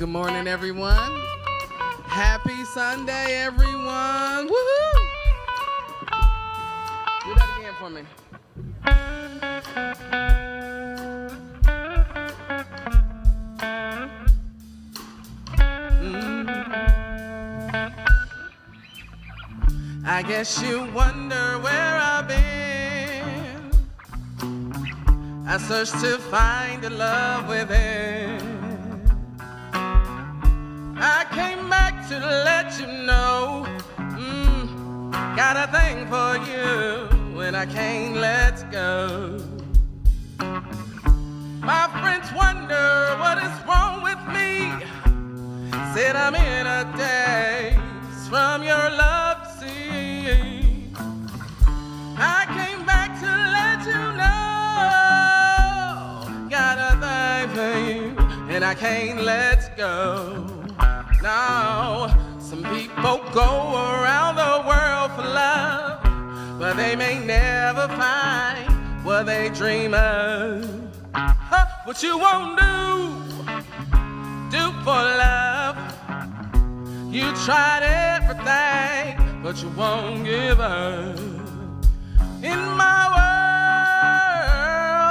Good morning, everyone. Happy Sunday, everyone. Woohoo! Do that again for me. I guess you wonder where I've been. I searched to find a love within. I came back to let you know, got a thing for you, and I can't let go. My friends wonder what is wrong with me. Said I'm in a daze from your love, see. I came back to let you know, got a thing for you, and I can't let go. Now, some people go around the world for love, but they may never find what they dream of. What you won't do for love. You tried everything, but you won't give up. In my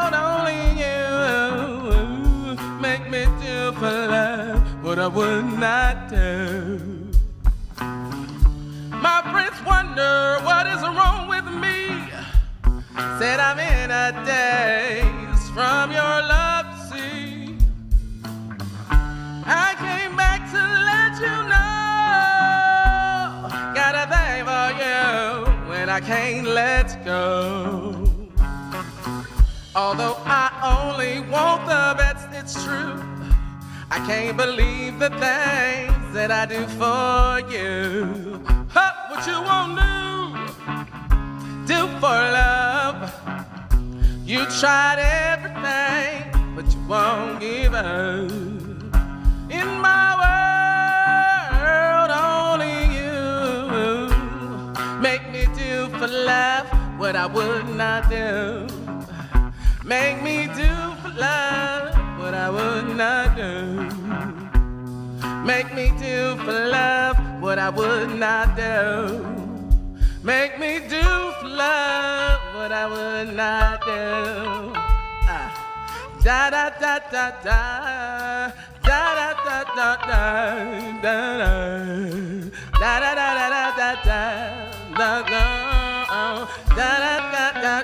world, only you make me do for love what I would not do. My friends wonder what is wrong with me. Said I'm in a daze from your love, see. I came back to let you know, got a thing for you, and I can't let go. Although I only want the best, it's true. I can't believe the things that I do for you. What you won't do for love. You tried everything, but you won't give up. In my world, only you make me do for love what I would not do. Make me do for love what I would not do. Make me do for love what I would not do. Make me do for love what I would not do. Da da da da da, da da da da da, da da da da da da da da da da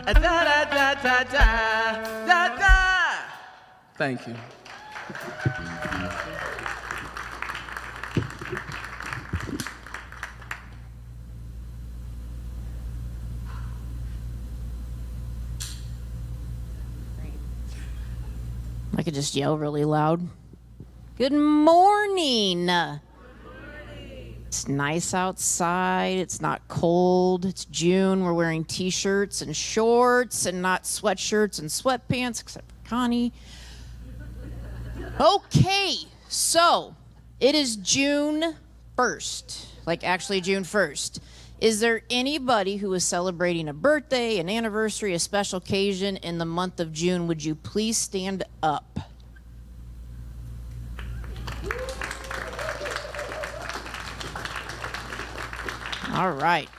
da da da da da da da. Thank you. I could just yell really loud. Good morning. It's nice outside. It's not cold. It's June. We're wearing t-shirts and shorts and not sweatshirts and sweatpants, except for Connie. Okay, so it is June 1st, like actually June 1st. Is there anybody who is celebrating a birthday, an anniversary, a special occasion in the month of June? Would you please stand up? All right.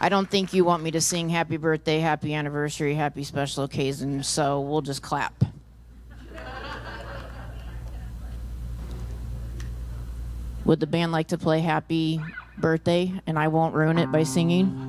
I don't think you want me to sing happy birthday, happy anniversary, happy special occasion, so we'll just clap. Would the band like to play happy birthday, and I won't ruin it by singing?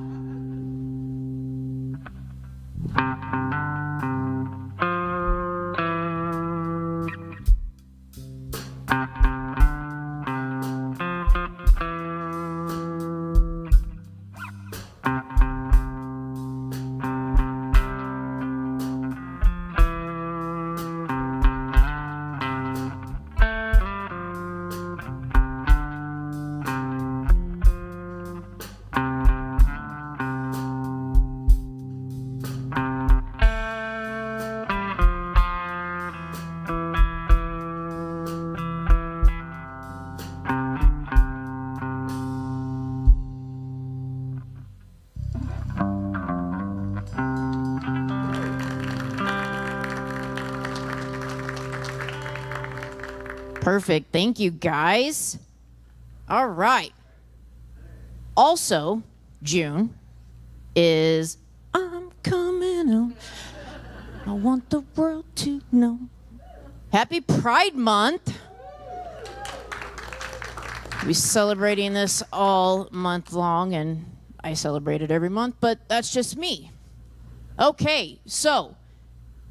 Perfect. Thank you, guys. All right. Also, June is I'm coming home. I want the world to know. Happy Pride Month. We're celebrating this all month long, and I celebrate it every month, but that's just me. Okay, so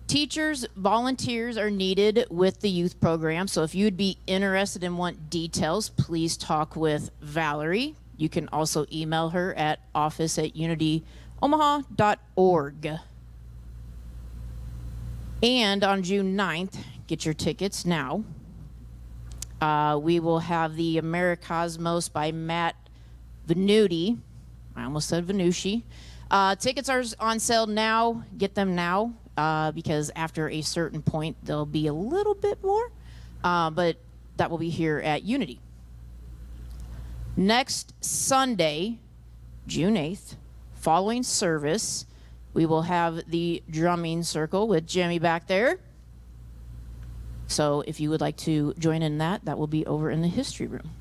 teachers, volunteers are needed with the youth program. So if you'd be interested and want details, please talk with Valerie. You can also email her at office@unityomaha.org. And on June 9th, get your tickets now. We will have the Americosmos by Matt Venuti. I almost said Venucci. Tickets are on sale now. Get them now because after a certain point, there'll be a little bit more. But that will be here at Unity. Next Sunday, June 8th, following service, we will have the drumming circle with Jimmy back there. So if you would like to join in that, that will be over in the history room.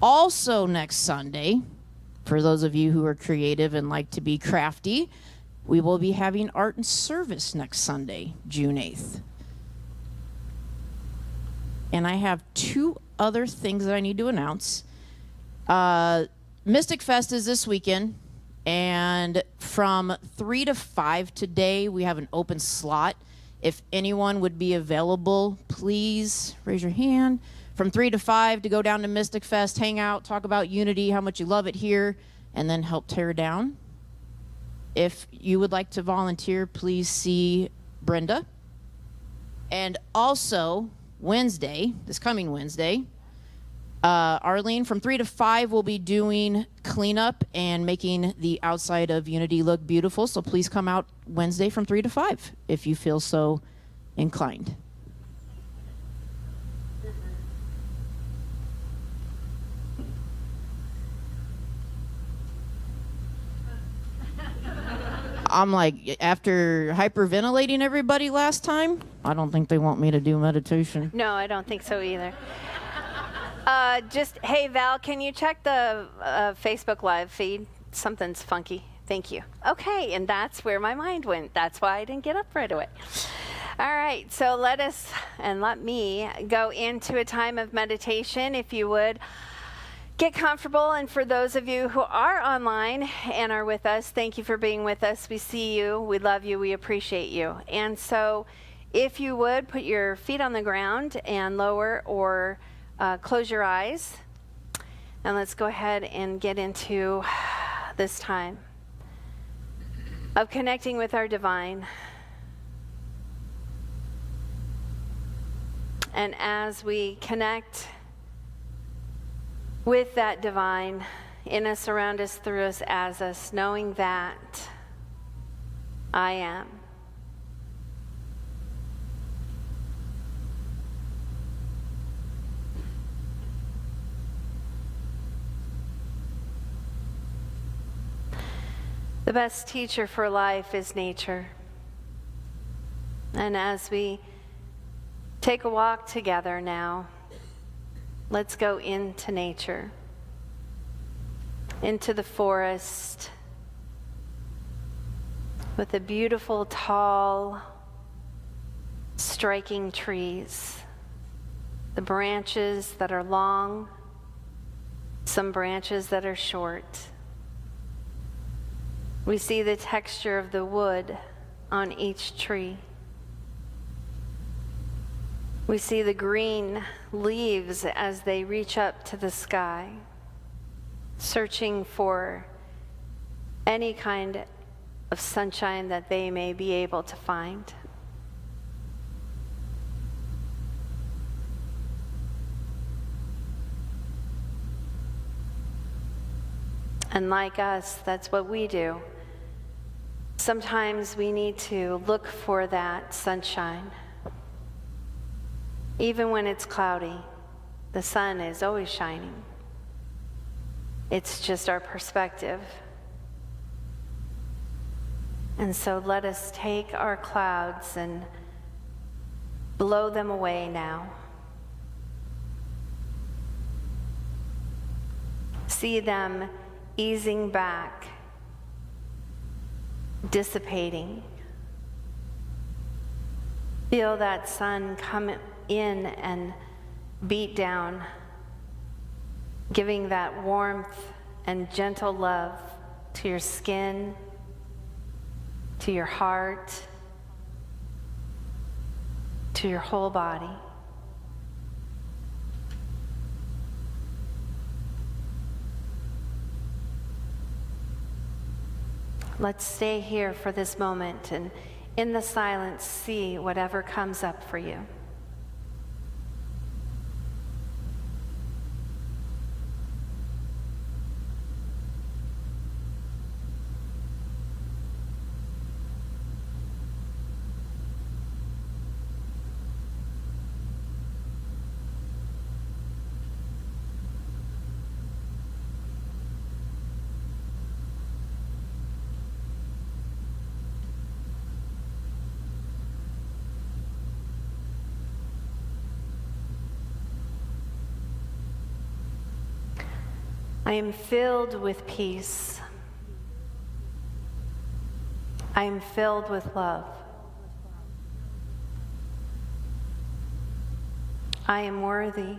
Also next Sunday, for those of you who are creative and like to be crafty, we will be having art and service next Sunday, June 8th. And I have two other things that I need to announce. Mystic Fest is this weekend, and from 3 to 5 today, we have an open slot. If anyone would be available, please raise your hand. From 3 to 5 to go down to Mystic Fest, hang out, talk about Unity, how much you love it here, and then help tear down. If you would like to volunteer, please see Brenda. And also, Wednesday, this coming Wednesday, Arlene, from 3 to 5, will be doing cleanup and making the outside of Unity look beautiful. So please come out Wednesday from 3 to 5 if you feel so inclined. I'm like, after hyperventilating everybody last time, I don't think they want me to do meditation. No, I don't think so either. Hey, Val, can you check the Facebook Live feed? Something's funky. Thank you. Okay, and that's where my mind went. That's why I didn't get up right away. All right, so let me go into a time of meditation, if you would. Get comfortable, and for those of you who are online and are with us, thank you for being with us. We see you, we love you, we appreciate you. And so if you would, put your feet on the ground and lower or close your eyes, and let's go ahead and get into this time of connecting with our divine. And as we connect with that divine in us, around us, through us, as us, knowing that I am. The best teacher for life is nature. And as we take a walk together now, let's go into nature, into the forest with the beautiful, tall, striking trees, the branches that are long, some branches that are short. We see the texture of the wood on each tree. We see the green leaves as they reach up to the sky, searching for any kind of sunshine that they may be able to find. And like us, that's what we do. Sometimes we need to look for that sunshine. Even when it's cloudy, the sun is always shining. It's just our perspective. And so let us take our clouds and blow them away now See them easing back, dissipating. Feel that sun come in and beat down, giving that warmth and gentle love to your skin, to your heart, to your whole body. Let's stay here for this moment and in the silence see whatever comes up for you. I am filled with peace. I am filled with love. I am worthy.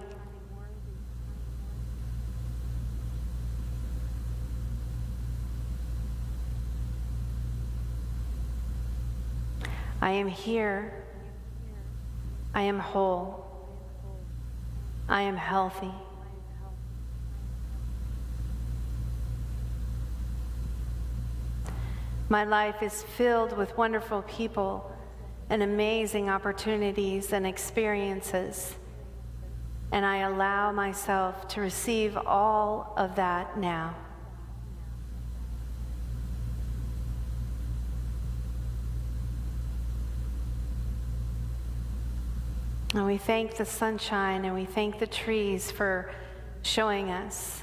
I am here. I am whole. I am healthy. My life is filled with wonderful people and amazing opportunities and experiences, and I allow myself to receive all of that now. And we thank the sunshine and we thank the trees for showing us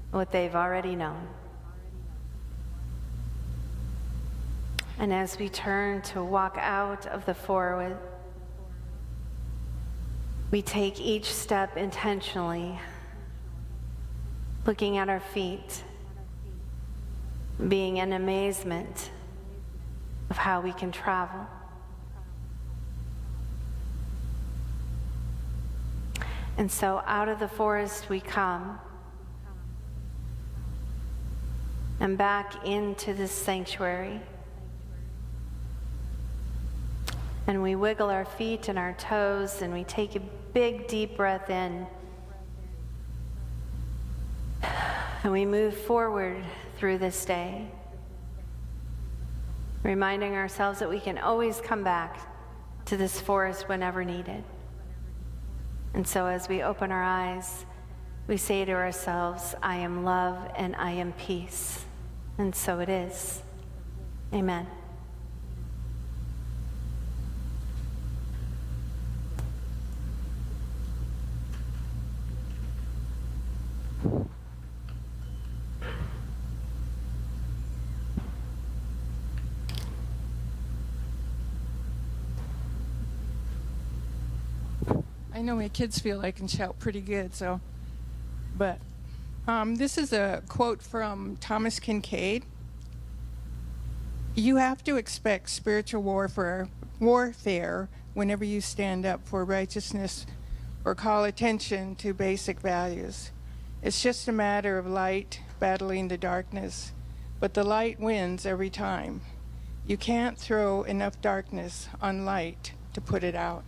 what they've already known. And as we turn to walk out of the forest, we take each step intentionally, looking at our feet, being in amazement of how we can travel. And so out of the forest we come, and back into this sanctuary. And we wiggle our feet and our toes, and we take a big, deep breath in. And we move forward through this day, reminding ourselves that we can always come back to this forest whenever needed. And so as we open our eyes, we say to ourselves, I am love and I am peace. And so it is. Amen. I know my kids feel I can shout pretty good, but this is a quote from Thomas Kincaid. You have to expect spiritual warfare whenever you stand up for righteousness or call attention to basic values. It's just a matter of light battling the darkness, but the light wins every time. You can't throw enough darkness on light to put it out.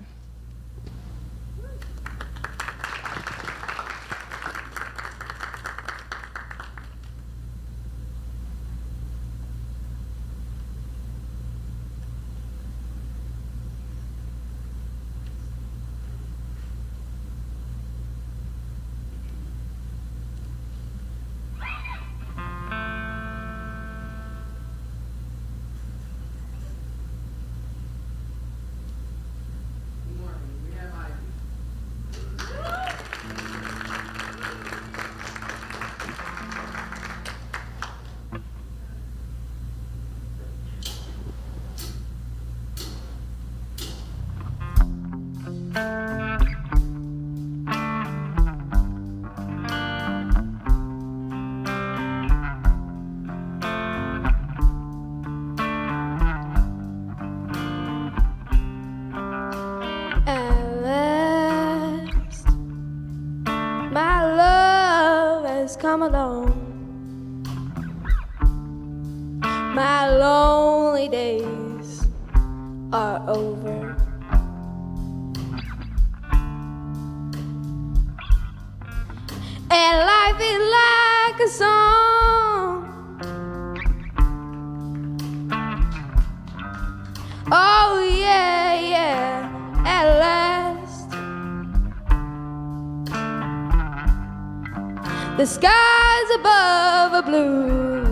My lonely days are over. And life is like a song. Oh yeah, yeah, at last. The skies above are blue.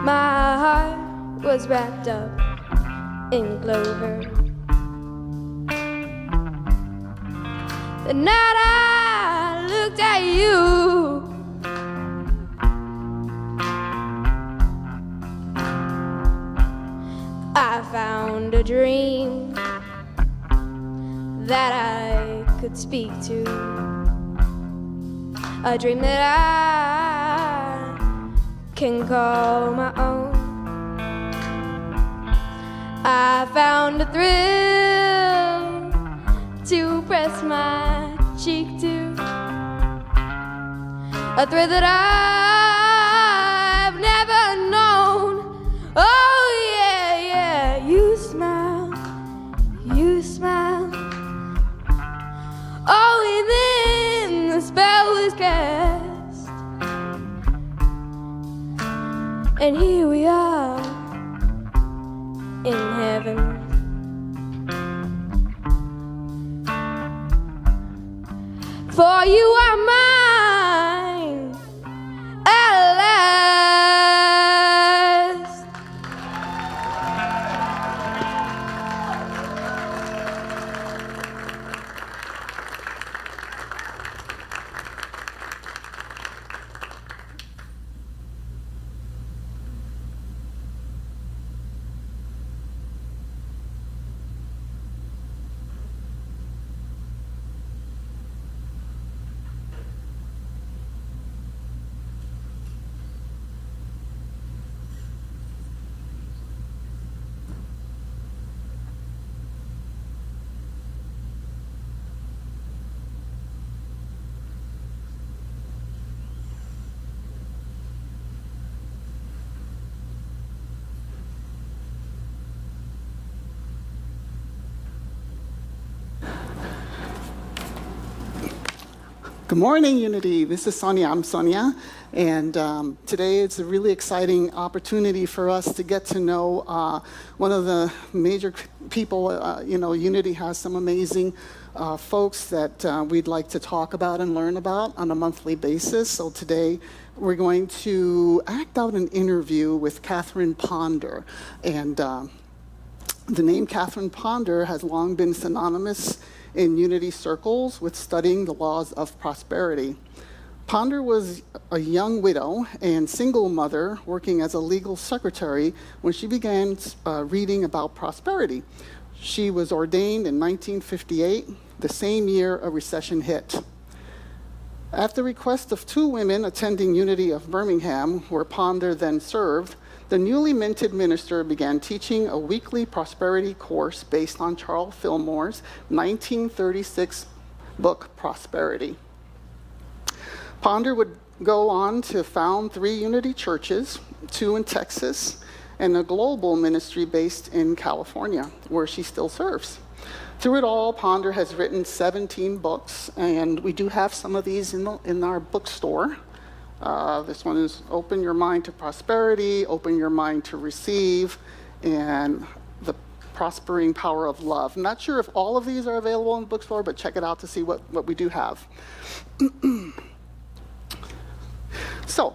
My heart was wrapped up in clover. The night I looked at you, I found a dream that I could speak to, a dream that I can call my own. I found a thrill to press my cheek to, a thrill that I've never known. Oh yeah, yeah, you smile, you smile. Oh, and then the spell was cast, and here we are in heaven. For you are mine at last. Good morning, Unity. This is Sonia. I'm Sonia. And today it's a really exciting opportunity for us to get to know one of the major people. Unity has some amazing folks that we'd like to talk about and learn about on a monthly basis. So today we're going to act out an interview with Catherine Ponder. And the name Catherine Ponder has long been synonymous in Unity circles with studying the laws of prosperity. Ponder was a young widow and single mother working as a legal secretary when she began reading about prosperity. She was ordained in 1958, the same year a recession hit. At the request of two women attending Unity of Birmingham, where Ponder then served, the newly minted minister began teaching a weekly prosperity course based on Charles Fillmore's 1936 book, Prosperity. Ponder would go on to found 3 Unity churches, 2 in Texas, and a global ministry based in California, where she still serves. Through it all, Ponder has written 17 books, and we do have some of these in our bookstore. This one is Open Your Mind to Prosperity, Open Your Mind to Receive, and The Prospering Power of Love. I'm not sure if all of these are available in the bookstore, but check it out to see what we do have. So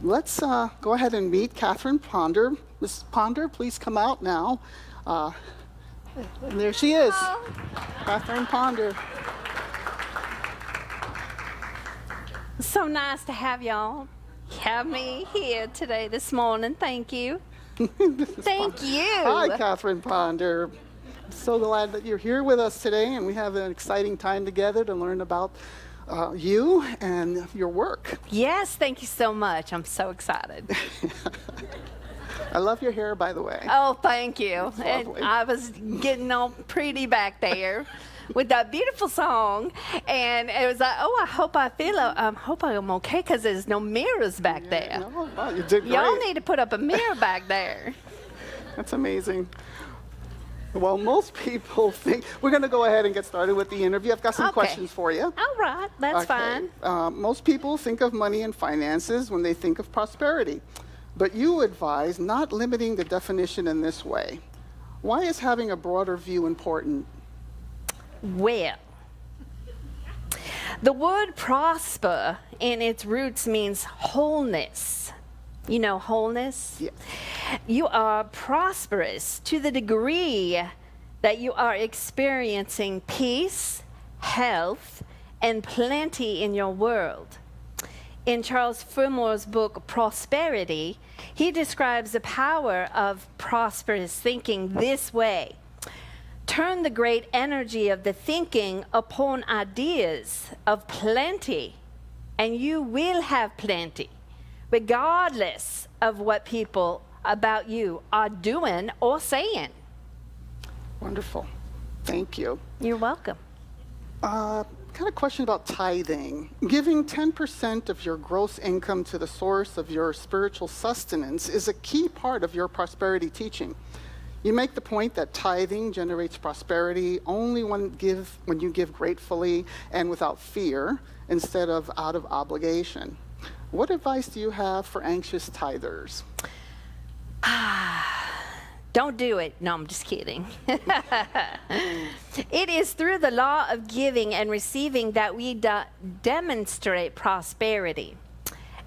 let's go ahead and meet Catherine Ponder. Ms. Ponder, please come out now. And there she is, Catherine Ponder. So nice to have y'all have me here today, this morning. Thank you. Thank you. Hi, Catherine Ponder. So glad that you're here with us today, and we have an exciting time together to learn about you and your work. Yes, thank you so much. I'm so excited. I love your hair, by the way. Oh, thank you. It's lovely. And I was getting all pretty back there. with that beautiful song. And it was like, oh, I hope I'm okay because there's no mirrors back there. No, wow, you did great. Y'all need to put up a mirror back there. That's amazing. Well, most people think we're going to go ahead and get started with the interview. I've got some Okay. questions for you. All right, that's fine. Most people think of money and finances when they think of prosperity, but you advise not limiting the definition in this way. Why is having a broader view important? Well, the word prosper in its roots means wholeness. You know wholeness? Yes. You are prosperous to the degree that you are experiencing peace, health, and plenty in your world. In Charles Fillmore's book, Prosperity, he describes the power of prosperous thinking this way. Turn the great energy of the thinking upon ideas of plenty, and you will have plenty, regardless of what people about you are doing or saying. Wonderful. Thank you. You're welcome. Got a question about tithing. Giving 10% of your gross income to the source of your spiritual sustenance is a key part of your prosperity teaching. You make the point that tithing generates prosperity only when you give gratefully and without fear instead of out of obligation. What advice do you have for anxious tithers? Don't do it. No, I'm just kidding. It is through the law of giving and receiving that we demonstrate prosperity.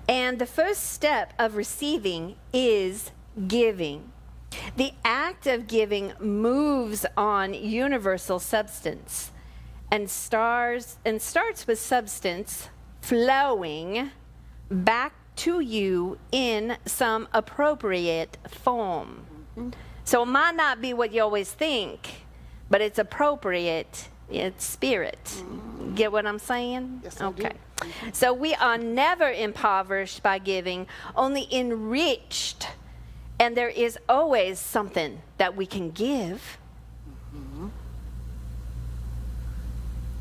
And the first step of receiving is giving. The act of giving moves on universal substance and starts with substance flowing back to you in some appropriate form. So it might not be what you always think, but it's appropriate, it's spirit. Get what I'm saying? Yes, I do. Okay. So we are never impoverished by giving, only enriched. And there is always something that we can give.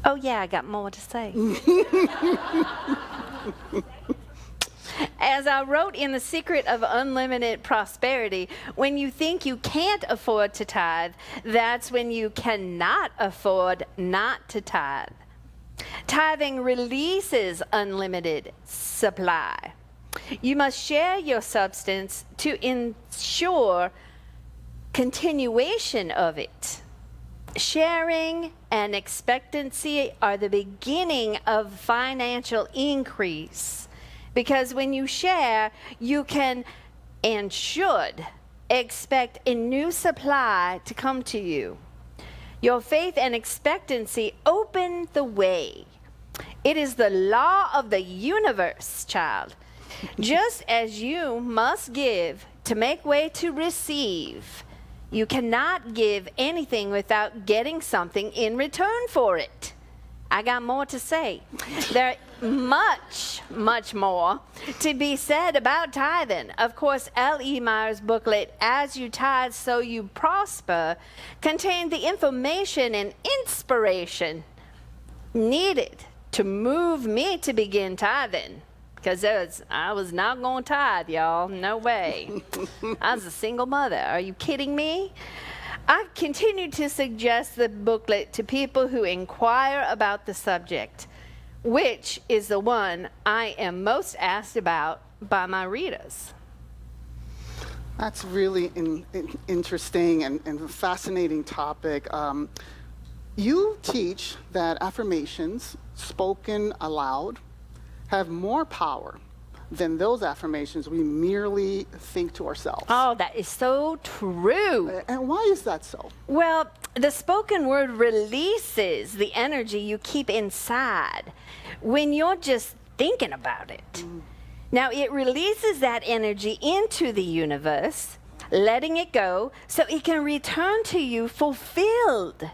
Oh yeah, I got more to say. As I wrote in The Secret of Unlimited Prosperity, when you think you can't afford to tithe, that's when you cannot afford not to tithe. Tithing releases unlimited supply. You must share your substance to ensure continuation of it. Sharing and expectancy are the beginning of financial increase. Because when you share, you can and should expect a new supply to come to you. Your faith and expectancy open the way. It is the law of the universe, child. Just as you must give to make way to receive, you cannot give anything without getting something in return for it. I got more to say. There much, much more to be said about tithing. Of course, L.E. Meyer's booklet, As You Tithe, So You Prosper, contained the information and inspiration needed to move me to begin tithing. Because I was not going to tithe, y'all. No way. I was a single mother. Are you kidding me? I've continued to suggest the booklet to people who inquire about the subject, which is the one I am most asked about by my readers. That's really interesting and fascinating topic. You teach that affirmations spoken aloud have more power than those affirmations we merely think to ourselves. Oh, that is so true. And why is that so? Well, the spoken word releases the energy you keep inside when you're just thinking about it. Now, it releases that energy into the universe, letting it go so it can return to you fulfilled.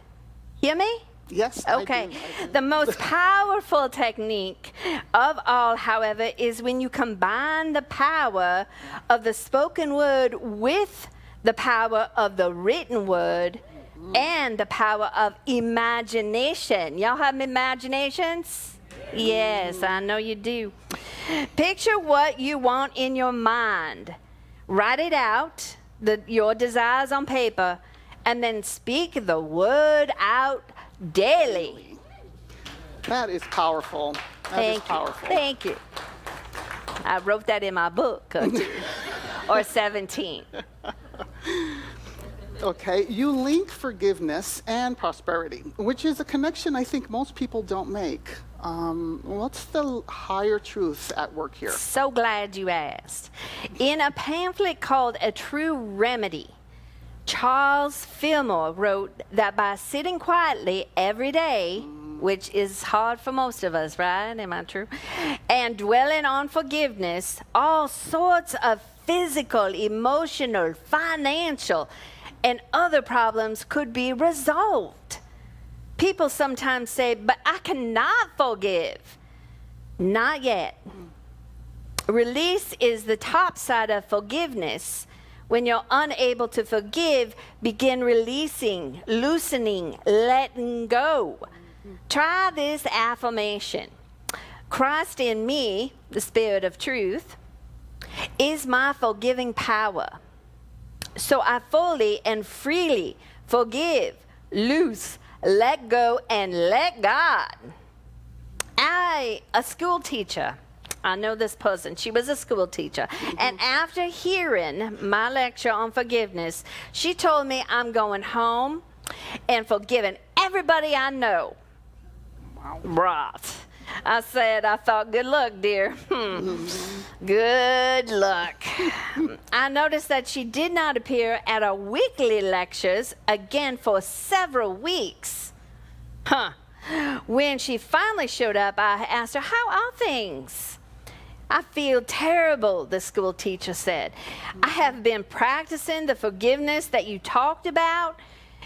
Hear me? Yes, Okay. I do. The most powerful technique of all, however, is when you combine the power of the spoken word with the power of the written word and the power of imagination. Y'all have imaginations? Yes, I know you do. Picture what you want in your mind. Write it out, your desires on paper, and then speak the word out daily. That is powerful. That is powerful. Thank you. I wrote that in my book, or 17. Okay, you link forgiveness and prosperity, which is a connection I think most people don't make. What's the higher truth at work here? So glad you asked. In a pamphlet called A True Remedy, Charles Fillmore wrote that by sitting quietly every day, which is hard for most of us, right? Am I true? And dwelling on forgiveness, all sorts of physical, emotional, financial, and other problems could be resolved. People sometimes say, but I cannot forgive. Not yet. Release is the top side of forgiveness. When you're unable to forgive, begin releasing, loosening, letting go. Try this affirmation. Christ in me, the Spirit of truth, is my forgiving power. So I fully and freely forgive, loose, let go, and let God. A school teacher, I know this person, she was a school teacher, and after hearing my lecture on forgiveness, she told me I'm going home and forgiving everybody I know. Wow. Right. I said, I thought, good luck, dear. Good luck. I noticed that she did not appear at our weekly lectures again for several weeks. When she finally showed up, I asked her, how are things? I feel terrible, the school teacher said. I have been practicing the forgiveness that you talked about,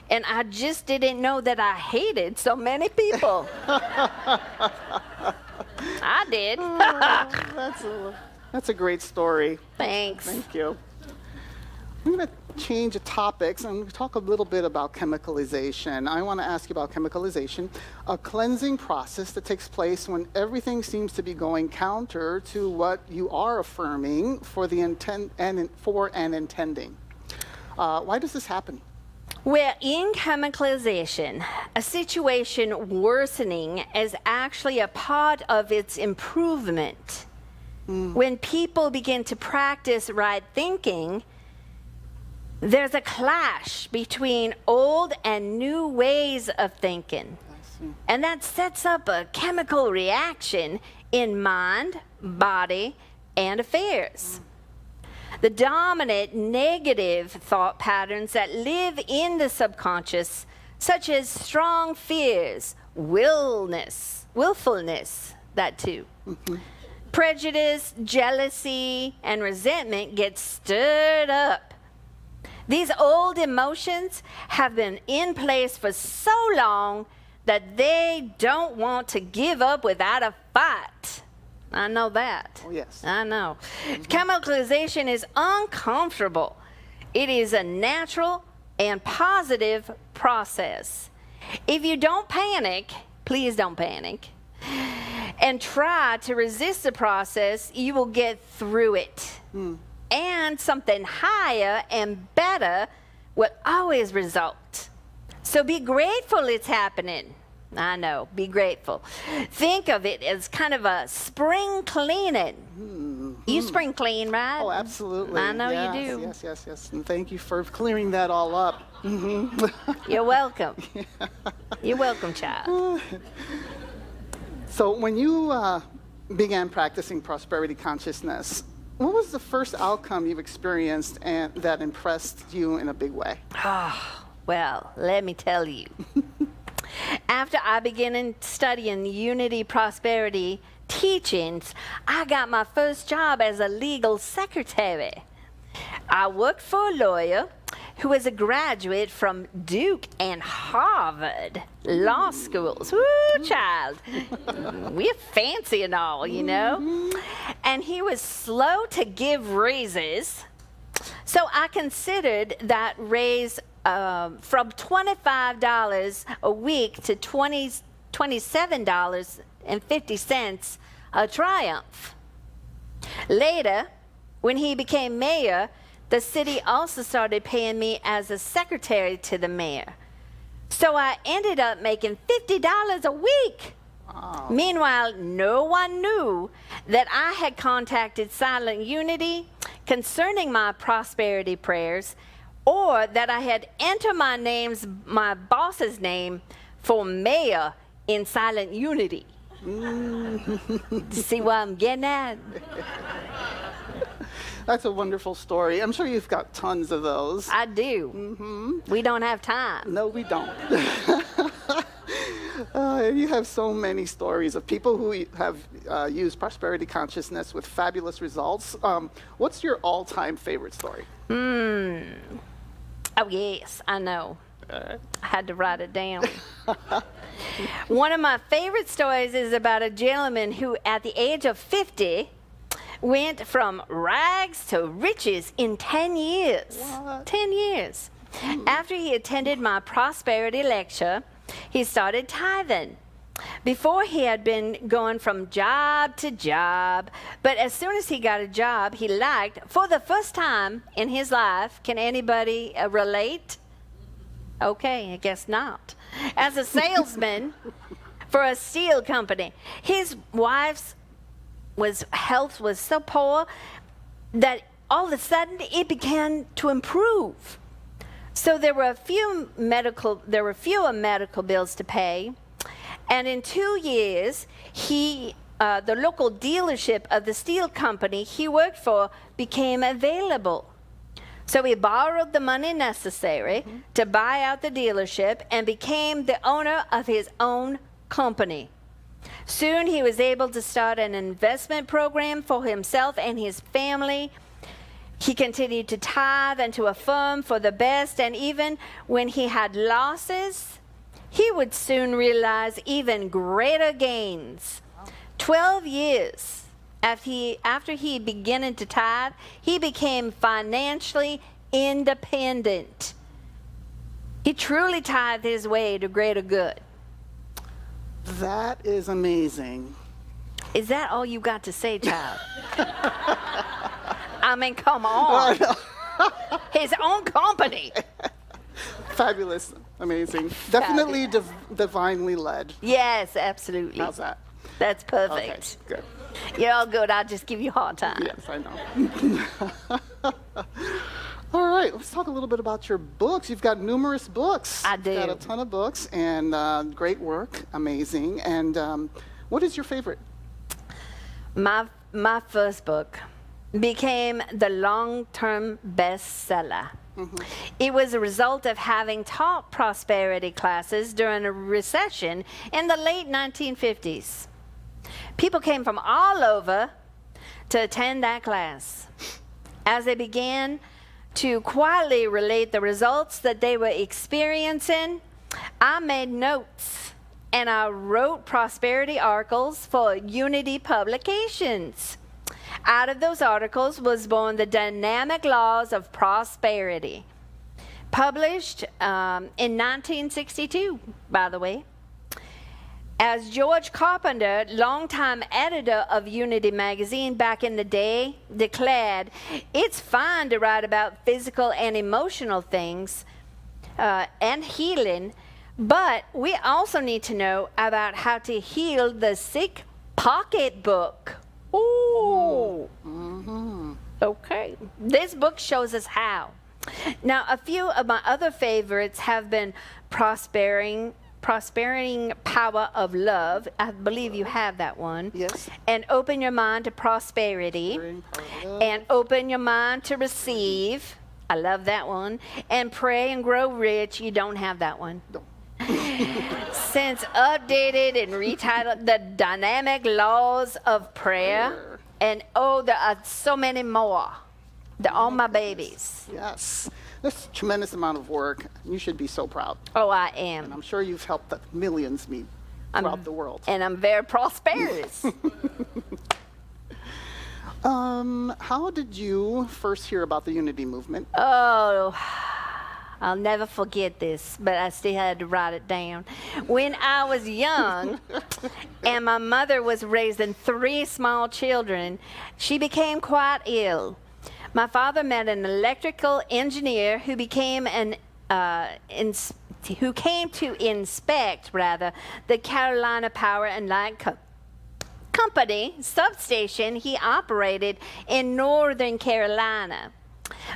and I just didn't know that I hated so many people. I did. That's a great story. Thanks. Thank you. I'm going to change the topics and talk a little bit about chemicalization. I want to ask you about chemicalization, a cleansing process that takes place when everything seems to be going counter to what you are affirming for the intent and intending. Why does this happen? Well, in chemicalization, a situation worsening is actually a part of its improvement. When people begin to practice right thinking, there's a clash between old and new ways of thinking. And that sets up a chemical reaction in mind, body, and affairs. The dominant negative thought patterns that live in the subconscious, such as strong fears, willfulness, that too. Prejudice, jealousy, and resentment get stirred up. These old emotions have been in place for so long that they don't want to give up without a fight. I know that. Oh, yes. I know. Chemicalization is uncomfortable. It is a natural and positive process. If you don't panic, please don't panic, and try to resist the process, you will get through it. And something higher and better will always result. So be grateful it's happening. I know, be grateful. Think of it as kind of a spring cleaning. You spring clean, right? Oh, absolutely. I know yes, you do. Yes. And thank you for clearing that all up. You're welcome. You're welcome, child. So when you began practicing prosperity consciousness, what was the first outcome you've experienced and that impressed you in a big way? Well, let me tell you. After I began studying Unity Prosperity teachings, I got my first job as a legal secretary. I worked for a lawyer who was a graduate from Duke and Harvard law schools. Woo, child. We're fancy and all, you know. And he was slow to give raises, so I considered that raise from $25 a week to $27.50 a triumph. Later, when he became mayor, the city also started paying me as a secretary to the mayor. So I ended up making $50 a week. Wow. Meanwhile, no one knew that I had contacted Silent Unity concerning my prosperity prayers, or that I had entered my boss's name for mayor in Silent Unity. See what I'm getting at? That's a wonderful story. I'm sure you've got tons of those. I do. Mm-hmm. We don't have time. No, we don't. You have so many stories of people who have used prosperity consciousness with fabulous results. What's your all-time favorite story? Oh, yes, I know. I had to write it down. One of my favorite stories is about a gentleman who, at the age of 50, went from rags to riches in 10 years. What? 10 years. After he attended my prosperity lecture, he started tithing. Before, he had been going from job to job, but as soon as he got a job he liked, for the first time in his life, can anybody relate? Okay, I guess not. As a salesman for a steel company, his wife's health was so poor that all of a sudden it began to improve. So there were fewer medical bills to pay, and in 2 years, the local dealership of the steel company he worked for became available. So he borrowed the money necessary to buy out the dealership and became the owner of his own company. Soon he was able to start an investment program for himself and his family. He continued to tithe and to affirm for the best, and even when he had losses, he would soon realize even greater gains. 12 years after he began to tithe, he became financially independent. He truly tithed his way to greater good. That is amazing. Is that all you got to say, child? I mean, come on. His own company. Fabulous. Amazing. Definitely divinely led. Yes, absolutely. How's that? That's perfect. Okay, good. You're all good. I'll just give you a hard time. Yes, I know. All right, let's talk a little bit about your books. You've got numerous books. I do. You've got a ton of books, and great work. Amazing. And what is your favorite? My first book became the long-term bestseller. It was a result of having taught prosperity classes during a recession in the late 1950s. People came from all over to attend that class. As they began to quietly relate the results that they were experiencing, I made notes and I wrote prosperity articles for Unity Publications. Out of those articles was born the Dynamic Laws of Prosperity, published in 1962, by the way. As George Carpenter, longtime editor of Unity magazine back in the day, declared, it's fine to write about physical and emotional things and healing, but we also need to know about how to heal the sick pocketbook. Ooh. Okay. This book shows us how. Now, a few of my other favorites have been Prospering Power of Love. I believe you have that one. Yes. And Open Your Mind to Prosperity. And Open Your Mind to Receive. I love that one. And Pray and Grow Rich. You don't have that one. No. Since updated and retitled The Dynamic Laws of Prayer. And there are so many more. They're all my babies. Yes. This tremendous amount of work. You should be so proud. Oh, I am. And I'm sure you've helped the millions meet throughout the world. And I'm very prosperous. How did you first hear about the Unity movement? Oh, I'll never forget this, but I still had to write it down. When I was young and my mother was raising 3 small children, she became quite ill. My father met an electrical engineer who became who came to inspect the Carolina Power and Light Company substation he operated in Northern Carolina.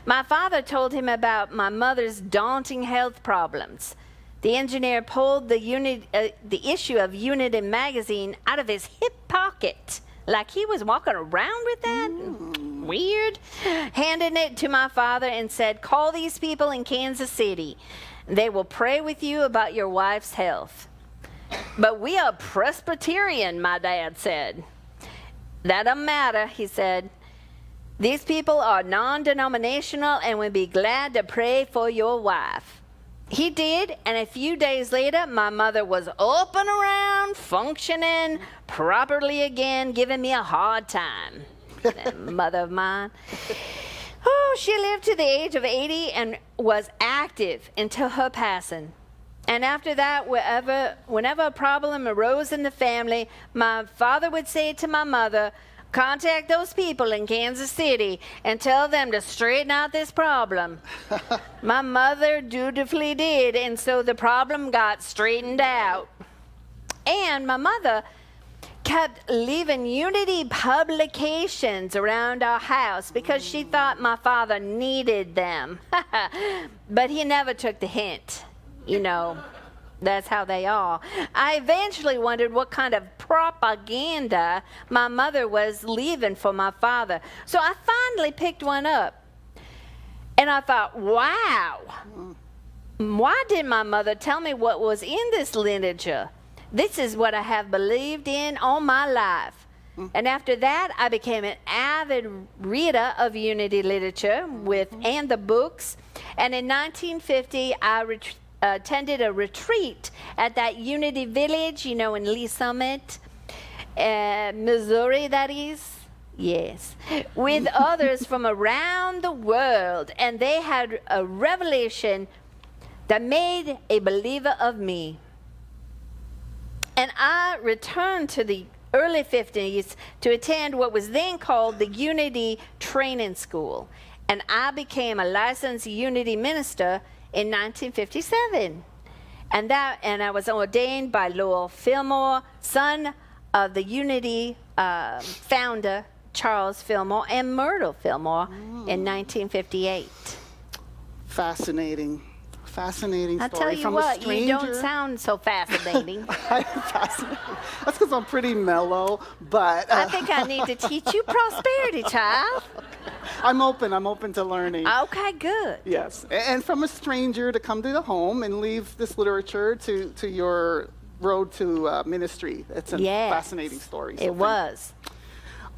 My father told him about my mother's daunting health problems. The engineer pulled the issue of Unity magazine out of his hip pocket, like he was walking around with that. Weird. Handed it to my father and said, "Call these people in Kansas City. They will pray with you about your wife's health." "But we are Presbyterian," my dad said. "That doesn't matter," he said. "These people are non-denominational and will be glad to pray for your wife." He did, and a few days later, my mother was up and around, functioning properly again, giving me a hard time. That mother of mine. Oh, she lived to the age of 80 and was active until her passing. And after that, whenever a problem arose in the family, my father would say to my mother, "Contact those people in Kansas City and tell them to straighten out this problem." My mother dutifully did, and so the problem got straightened out. And my mother kept leaving Unity publications around our house because she thought my father needed them. But he never took the hint. You know, that's how they are. I eventually wondered what kind of propaganda my mother was leaving for my father. So I finally picked one up. And I thought, wow, why did my mother tell me what was in this literature? This is what I have believed in all my life. And after that, I became an avid reader of Unity literature and the books. And in 1950, I attended a retreat at that Unity Village, in Lee Summit, Missouri, that is. Yes. With others from around the world. And they had a revelation that made a believer of me. And I returned to the early 50s to attend what was then called the Unity Training School. And I became a licensed Unity minister in 1957. And I was ordained by Lowell Fillmore, son of the Unity founder, Charles Fillmore, and Myrtle Fillmore in 1958. Fascinating story. I'll tell you from what, a stranger. you don't sound so fascinating. I'm fascinating. That's because I'm pretty mellow, but I think I need to teach you prosperity, child. I'm open to learning. Okay, good. Yes, and from a stranger to come to the home and leave this literature to your road to ministry. It's a fascinating story. It was.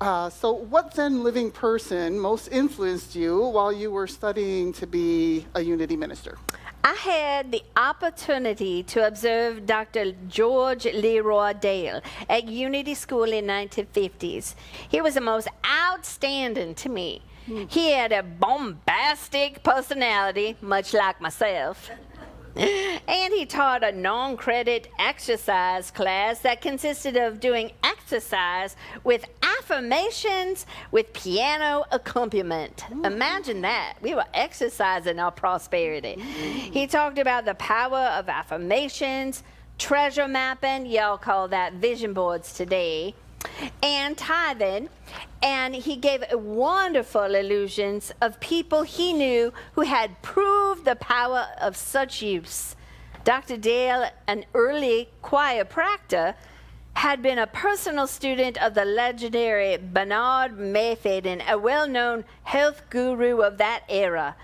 So what then living person most influenced you while you were studying to be a Unity minister? I had the opportunity to observe Dr. George Leroy Dale at Unity School in 1950s. He was the most outstanding to me. He had a bombastic personality, much like myself. And he taught a non-credit exercise class that consisted of doing exercise with affirmations with piano accompaniment. Imagine that. We were exercising our prosperity. He talked about the power of affirmations, treasure mapping, y'all call that vision boards today, and tithing. And he gave wonderful illusions of people he knew who had proved the power of such use. Dr. Dale, an early chiropractor, had been a personal student of the legendary Bernard Mayfaden, a well-known health guru of that era.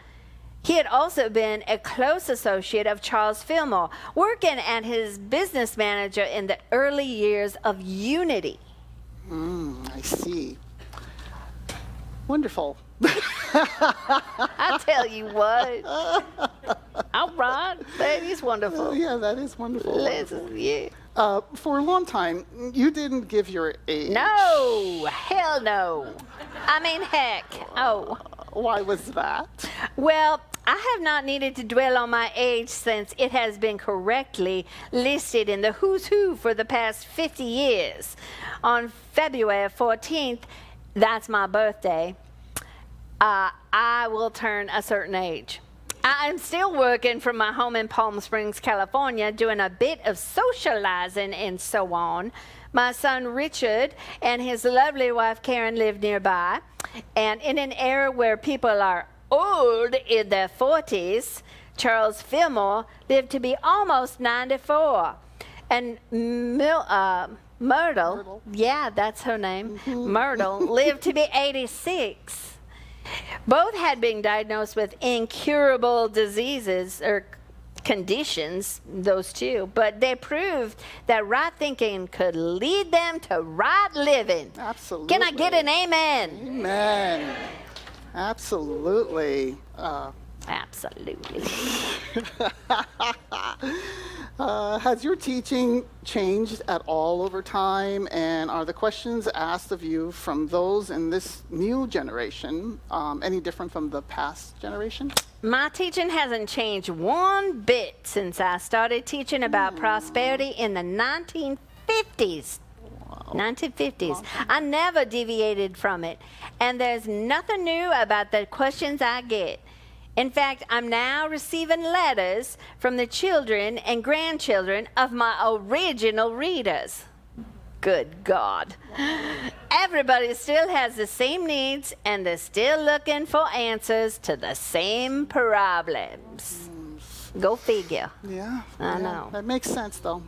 He had also been a close associate of Charles Fillmore, working as his business manager in the early years of Unity. I see. Wonderful. I tell you what. All right. That is wonderful. Yeah, that is wonderful. Listen, yeah. For a long time, you didn't give your age. No. Hell no. I mean, heck. Oh. Why was that? Well, I have not needed to dwell on my age since it has been correctly listed in the Who's Who for the past 50 years. On February 14th, that's my birthday, I will turn a certain age. I'm still working from my home in Palm Springs, California, doing a bit of socializing and so on. My son Richard and his lovely wife Karen live nearby. And in an era where people are old in their 40s, Charles Fillmore lived to be almost 94. And Myrtle, yeah, that's her name, Myrtle, lived to be 86. Both had been diagnosed with incurable diseases or conditions, those two, but they proved that right thinking could lead them to right living. Absolutely. Can I get an amen? Amen. Absolutely. Absolutely. Has your teaching changed at all over time? And are the questions asked of you from those in this new generation any different from the past generation? My teaching hasn't changed one bit since I started teaching about prosperity in the 1950s. 1950s. I never deviated from it. And there's nothing new about the questions I get. In fact, I'm now receiving letters from the children and grandchildren of my original readers. Good God. Everybody still has the same needs, and they're still looking for answers to the same problems. Go figure. Yeah. I know. That makes sense, though.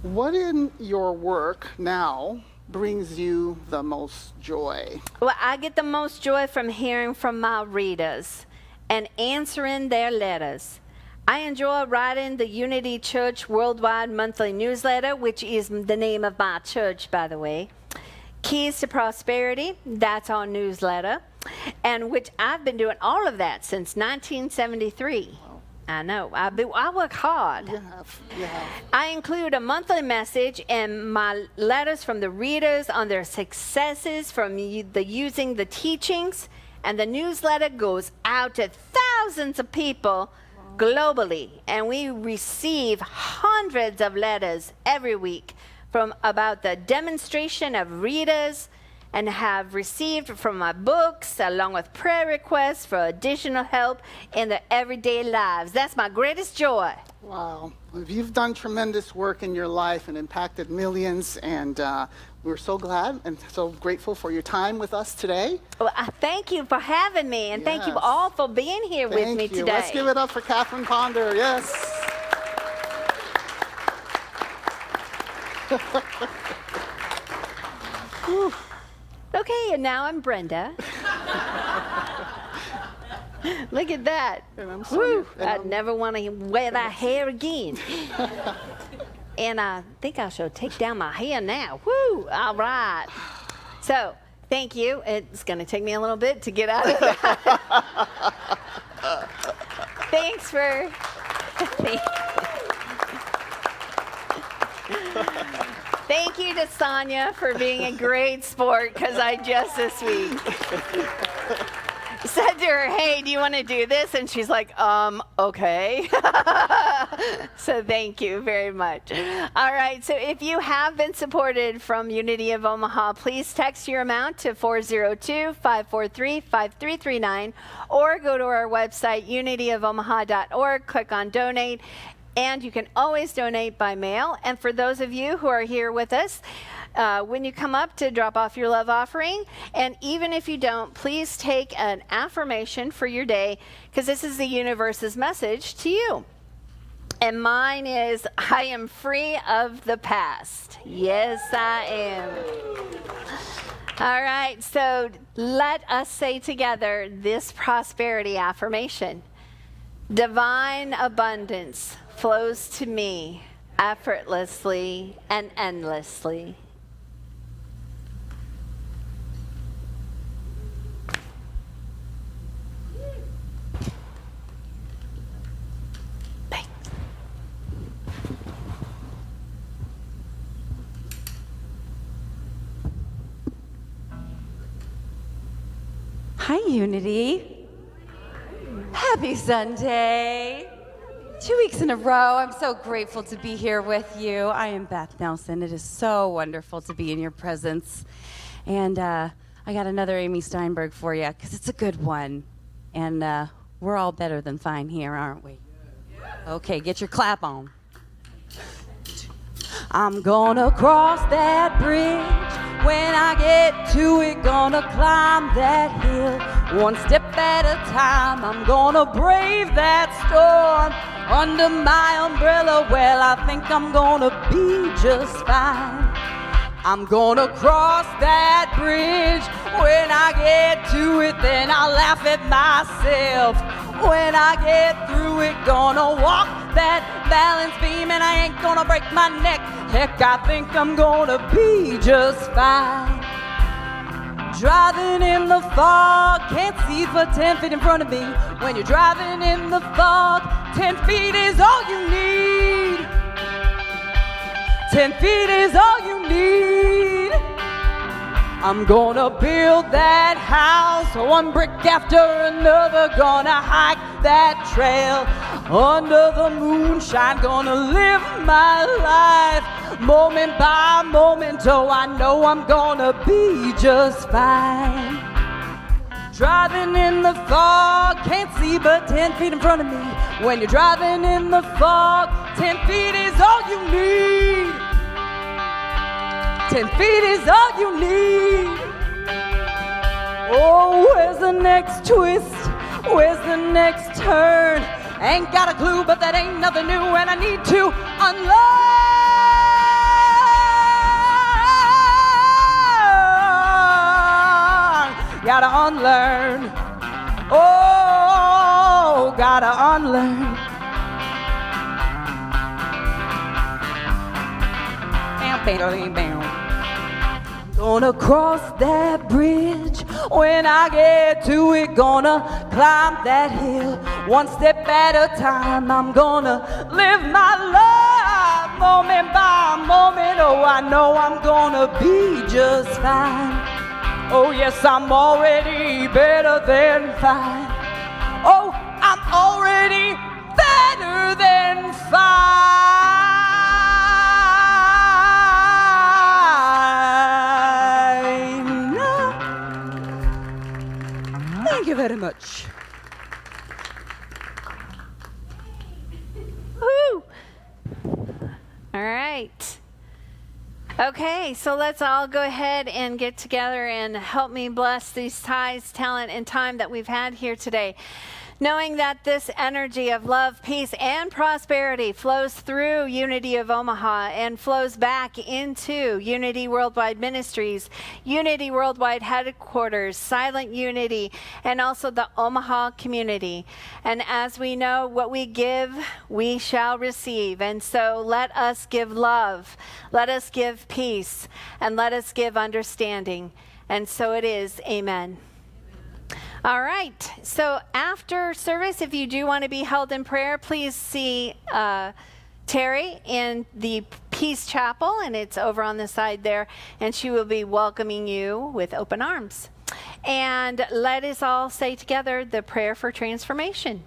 What in your work now brings you the most joy? Well, I get the most joy from hearing from my readers and answering their letters. I enjoy writing the Unity Church Worldwide Monthly Newsletter, which is the name of my church, by the way. Keys to Prosperity, that's our newsletter, and which I've been doing all of that since 1973. I know. I work hard. You have. I include a monthly message and my letters from the readers on their successes from using the teachings, and the newsletter goes out to thousands of people globally, and we receive hundreds of letters every week from about the demonstration of readers, and have received from my books along with prayer requests for additional help in their everyday lives. That's my greatest joy. Wow. You've done tremendous work in your life and impacted millions, and we're so glad and so grateful for your time with us today. Well, I thank you for having me, and thank you Yes. all for being here with me Thank you. today. Let's give it up for Catherine Ponder. Yes. Okay, and now I'm Brenda. Look at that. And I'm Sonia. Woo, I'd never want to wear that hair again. And I think I shall take down my hair now. Woo, all right. So, thank you. It's going to take me a little bit to get out of that. Thanks for... Thank you to Sonia for being a great sport, because I just this week said to her, hey, do you want to do this? And she's like, okay. So thank you very much. All right, so if you have been supported from Unity of Omaha, please text your amount to 402-543-5339, or go to our website, unityofomaha.org, click on donate. And you can always donate by mail. And for those of you who are here with us, when you come up to drop off your love offering, and even if you don't, please take an affirmation for your day, because this is the universe's message to you. And mine is, I am free of the past. Yes, I am. All right, so let us say together this prosperity affirmation. Divine abundance flows to me effortlessly and endlessly. Thanks. Hi, Unity. Happy Sunday. 2 weeks in a row. I'm so grateful to be here with you. I am Beth Nelson. It is so wonderful to be in your presence. And I got another Amy Steinberg for you because it's a good one. And we're all better than fine here, aren't we? Okay, get your clap on. I'm gonna cross that bridge. When I get to it, gonna climb that hill. One step at a time, I'm gonna brave that storm. Under my umbrella, well, I think I'm gonna be just fine. I'm gonna cross that bridge. When I get to it, then I'll laugh at myself. When I get through it, gonna walk that balance beam, and I ain't gonna break my neck. Heck, I think I'm gonna be just fine. Driving in the fog, can't see for 10 feet in front of me. When you're driving in the fog, 10 feet is all you need. 10 feet is all you need. I'm gonna build that house, one brick after another. Gonna hike that trail under the moonshine. Gonna live my life moment by moment. Oh, I know I'm gonna be just fine. Driving in the fog, can't see but 10 feet in front of me. When you're driving in the fog, 10 feet is all you need. 10 feet is all you need. Oh, where's the next twist? Where's the next turn? Ain't got a clue, but that ain't nothing new, and I need to unlearn. Gotta unlearn. Oh, gotta unlearn. Gonna cross that bridge. When I get to it, gonna climb that hill. One step at a time, I'm gonna live my life moment by moment. Oh, I know I'm gonna be just fine. Oh, yes, I'm already better than fine. Oh, I'm already better than fine. Thank you very much. Woo! All right. Okay, so let's all go ahead and get together and help me bless these ties, talent, and time that we've had here today. Knowing that this energy of love, peace, and prosperity flows through Unity of Omaha and flows back into Unity Worldwide Ministries, Unity Worldwide Headquarters, Silent Unity, and also the Omaha community. And as we know, what we give, we shall receive. And so let us give love, let us give peace, and let us give understanding. And so it is. Amen. All right, so after service, if you do want to be held in prayer, please see Terry in the Peace Chapel, and it's over on the side there, and she will be welcoming you with open arms. And let us all say together the prayer for transformation.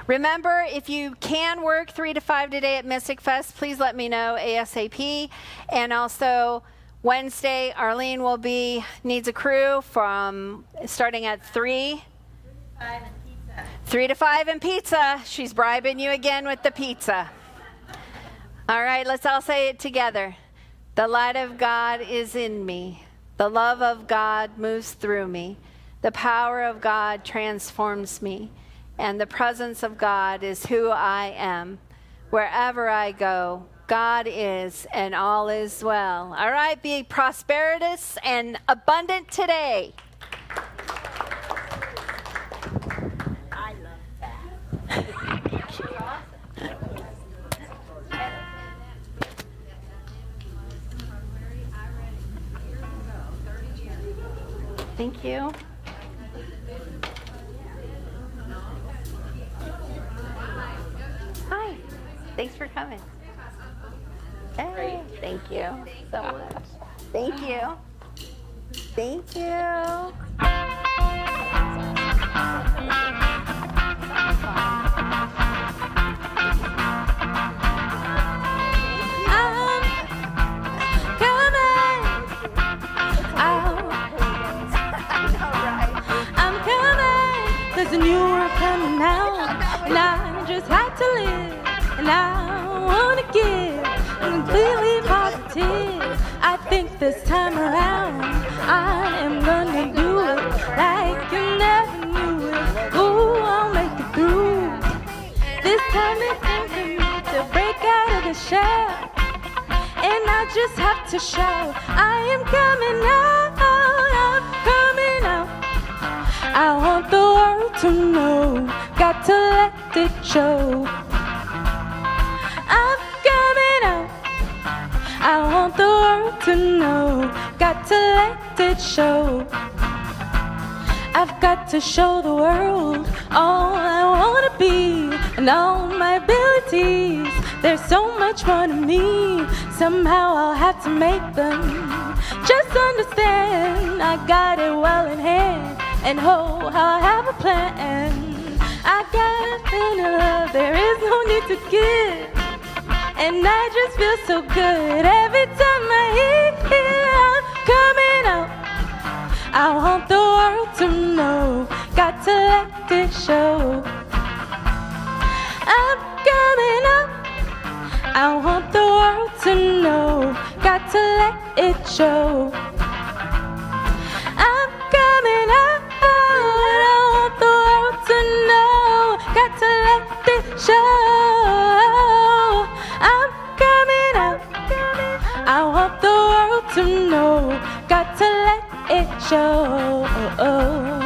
Remember, if you can work 3 to 5 today at Mystic Fest, please let me know ASAP. And also, Wednesday, Arlene needs a crew from starting at 3. 3 to 5 and pizza. She's bribing you again with the pizza. All right, let's all say it together. The light of God is in me. The love of God moves through me. The power of God transforms me. And the presence of God is who I am. Wherever I go, God is, and all is well. All right, be prosperous and abundant today. I love that. Thank you. Hi. Thanks for coming. Hey, thank you so much. Thank you. Thank you. news and you were coming out, and I just had to live, and I wanna give, completely positive. I think this time around I am gonna do it like you never knew it. Ooh, I'll make it through. This time it's time for me to break out of the shell, and I just have to shout, I am coming out, I'm coming out. I want the world to know, got to let it show. I'm coming out. I want the world to know, got to let it show. I've got to show the world all I wanna be and all my abilities. There's so much more to me. Somehow I'll have to make them just understand I got it well in hand, and oh, how I have a plan. I got a feeling of love, there is no need to give, and I just feel so good every time I hear I'm coming out. I want the world to know, got to let it show. I'm coming out. I want the world to know, got to let it show. I'm coming out. I want the world to know, got to let it show. I'm coming out. I want the world to know, got to let it show.